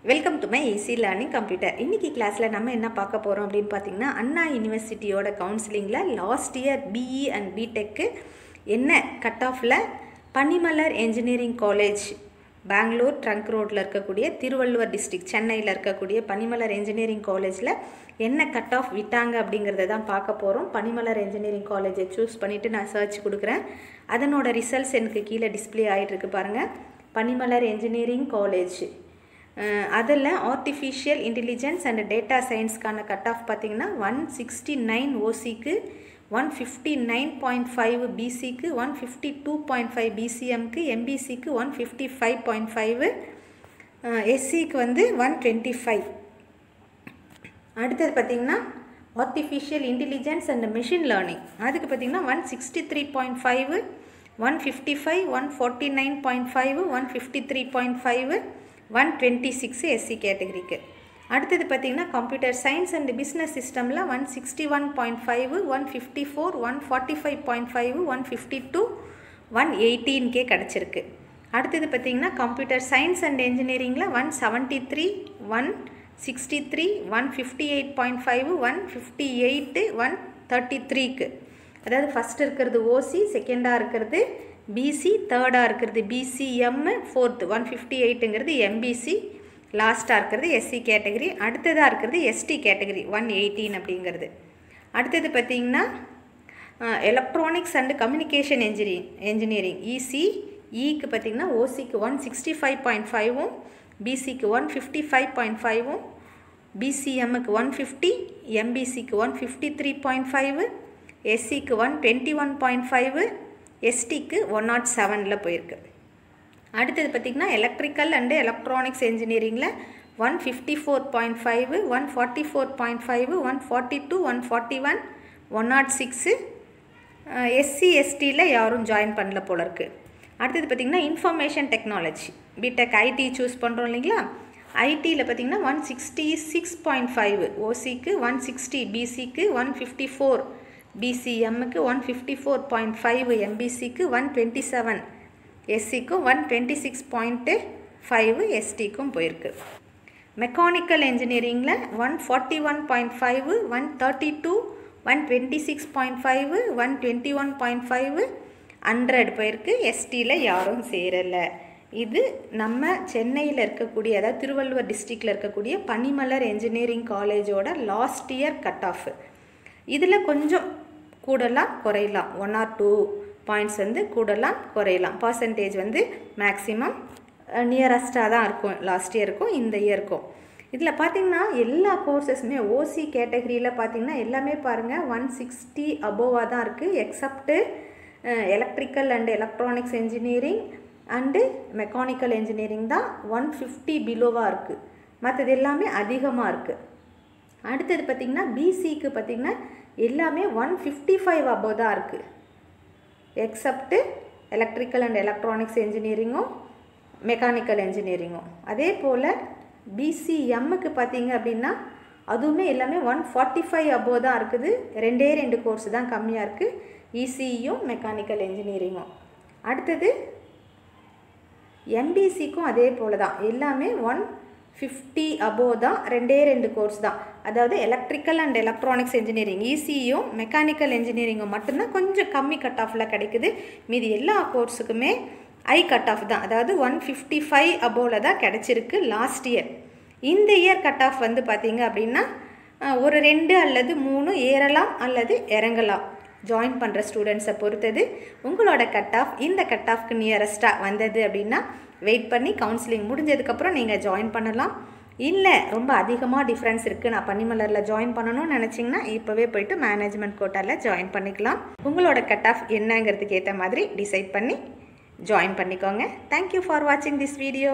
Welcome to my easy learning computer. இன்றைக்கி கிளாஸில் நம்ம என்ன பார்க்க போகிறோம் அப்படின்னு பார்த்தீங்கன்னா, அண்ணா யூனிவர்சிட்டியோட கவுன்சிலிங்கில் லாஸ்ட் இயர் பிஇ அண்ட் பிடெக்கு என்ன கட் ஆஃபில் Panimalar engineering college Bangalore trunk ரோட்டில் இருக்கக்கூடிய திருவள்ளுவர் டிஸ்ட்ரிக்ட் சென்னையில் இருக்கக்கூடிய பனிமலர் என்ஜினியரிங் காலேஜில் என்ன கட் ஆஃப் விட்டாங்க அப்படிங்கிறத தான் பார்க்க போகிறோம். பனிமலர் என்ஜினியரிங் காலேஜை சூஸ் பண்ணிவிட்டு நான் சர்ச் கொடுக்குறேன். அதனோட ரிசல்ட்ஸ் எனக்கு கீழே டிஸ்பிளே ஆகிட்டுருக்கு பாருங்கள். பனிமலர் என்ஜினியரிங் காலேஜ் அதில் ஆர்டிஃபிஷியல் இன்டெலிஜென்ஸ் அண்ட் டேட்டா சயின்ஸ்க்கான கட் ஆஃப் பார்த்திங்கன்னா 169 ஓசிக்கு, 159.5 பிசிக்கு, 152.5 பிசிஎம்க்கு, எம்பிசிக்கு 155.5, எஸ்சிக்கு 125. அடுத்தது பார்த்திங்கன்னா artificial intelligence and machine learning அதுக்கு பார்த்திங்கன்னா 163.5, 155, 149.5, 153.5, 126 எஸ்சி கேட்டகரிக்கு. அடுத்தது பார்த்திங்கன்னா கம்ப்யூட்டர் சயின்ஸ் அண்ட் பிஸ்னஸ் சிஸ்டமில் 161.5, 154, 145.5, 152, 118 கிடச்சிருக்கு. அடுத்தது பார்த்திங்கன்னா கம்ப்யூட்டர் சயின்ஸ் அண்ட் என்ஜினியரிங்கில் 173, 163, 158.5, 158, 133க்கு. அதாவது ஃபஸ்ட் இருக்கிறது ஓசி, செகண்டாக இருக்கிறது பிசி, தேர்டாக இருக்கிறது பிசிஎம், ஃபோர்த்து 158ங்கிறது எம்பிசி, லாஸ்ட்டாக இருக்கிறது எஸ்சி கேட்டகரி, அடுத்ததாக இருக்கிறது எஸ்டி கேட்டகரி 118 அப்படிங்கிறது. அடுத்தது பார்த்திங்கன்னா எலக்ட்ரானிக்ஸ் அண்டு கம்யூனிகேஷன் என்ஜினியரிங் இசிஇக்கு பார்த்திங்கன்னா ஓசிக்கு 165.5, பிசிக்கு 155.5, பிசிஎம்முக்கு 150, எம்பிசிக்கு 153.5, எஸ்சிக்கு 121.5, எஸ்டிக்கு 107 போயிருக்கு. அடுத்தது பார்த்திங்கன்னா எலக்ட்ரிக்கல் அண்டு எலக்ட்ரானிக்ஸ் என்ஜினியரிங்கில் 154.5, 144.5, 142, 141, 106. எஸ்சி எஸ்டியில் யாரும் ஜாயின் பண்ணல போல இருக்குது. அடுத்தது பார்த்திங்கன்னா information technology BTech IT choose பண்ணுறோம் இல்லைங்களா. ஐடியில் பார்த்திங்கன்னா 166.5 ஓசிக்கு, 160 பிசிக்கு, 154 பிசிஎம்முக்கு, 154.5 எம்பிசிக்கு, 127 எஸ்சிக்கும், 126.5 எஸ்டிக்கும் போயிருக்கு. மெக்கானிக்கல் என்ஜினியரிங்கில் 141.5, 132, 126.5, 121.5, 100 போயிருக்கு. எஸ்டியில் யாரும் சேரலை. இது நம்ம சென்னையில் இருக்கக்கூடிய, அதாவது திருவள்ளுவர் டிஸ்ட்ரிக்டில் இருக்கக்கூடிய பனிமலர் என்ஜினியரிங் காலேஜோட லாஸ்ட் இயர் கட் ஆஃப். இதில் கொஞ்சம் கூடலாம் குறையலாம், 1 or 2 பாயிண்ட்ஸ் கூடலாம் குறையலாம். பர்சன்டேஜ் மேக்ஸிமம் நியரஸ்ட்டாக தான் இருக்கும் லாஸ்ட் இயருக்கும் இந்த இயருக்கும். இதில் பார்த்திங்கன்னா எல்லா கோர்சஸுமே ஓசி கேட்டகரியில் பார்த்திங்கன்னா எல்லாமே பாருங்கள் 160 அபோவாக தான் இருக்குது. Except electrical and electronics engineering and mechanical engineering தான் 150 பிலோவாக இருக்குது. மற்றது எல்லாமே அதிகமாக இருக்குது. அடுத்தது பார்த்திங்கன்னா பிசிக்கு பார்த்திங்கன்னா எல்லாமே 155 அபோவ் தான் இருக்குது. எக்ஸப்ட்டு எலக்ட்ரிக்கல் அண்ட் எலக்ட்ரானிக்ஸ் என்ஜினியரிங்கும் மெக்கானிக்கல் என்ஜினியரிங்கும். அதே போல் பிசிஎம்முக்கு பார்த்திங்க அப்படின்னா அதுவுமே எல்லாமே 145 அபோவ் தான் இருக்குது. 2 கோர்ஸ் தான் கம்மியாக இருக்குது, இசியும் மெக்கானிக்கல் என்ஜினியரிங்கும். அடுத்தது எம்பிசிக்கும் அதே போல் தான், எல்லாமே 150 அபோவ் தான், 2 கோர்ஸ் தான். அதாவது எலக்ட்ரிக்கல் அண்ட் எலக்ட்ரானிக்ஸ் என்ஜினியரிங் இசியும் மெக்கானிக்கல் என்ஜினியரிங்கும் மட்டும்தான் கொஞ்சம் கம்மி கட் ஆஃபில் கிடைக்குது. மீதி எல்லா கோர்ஸுக்குமே ஐ கட் ஆஃப் தான், அதாவது 155 அபோவில் தான் கிடச்சிருக்கு லாஸ்ட் இயர். இந்த இயர் கட் ஆஃப் பார்த்திங்க அப்படின்னா ஒரு 2 அல்லது 3 ஏறலாம் அல்லது இறங்கலாம். ஜாயின் பண்ணுற ஸ்டூடெண்ட்ஸை பொறுத்தது. உங்களோட கட் ஆஃப் இந்த கட் ஆஃப்க்கு நியரஸ்ட்டாக வந்தது அப்படின்னா வெயிட் பண்ணி கவுன்சிலிங் முடிஞ்சதுக்கப்புறம் நீங்கள் ஜாயின் பண்ணலாம். இல்லை ரொம்ப அதிகமாக டிஃப்ரென்ஸ் இருக்குது, நான் பனிமலரில் ஜாயின் பண்ணணும்னு நினச்சிங்கன்னா இப்போவே போய்ட்டு மேனேஜ்மெண்ட் கோட்டாவில் ஜாயின் பண்ணிக்கலாம். உங்களோட கட் ஆஃப் என்னங்கிறதுக்கு ஏற்ற மாதிரி டிசைட் பண்ணி ஜாயின் பண்ணிக்கோங்க. தேங்க்யூ ஃபார் வாட்சிங் திஸ் வீடியோ.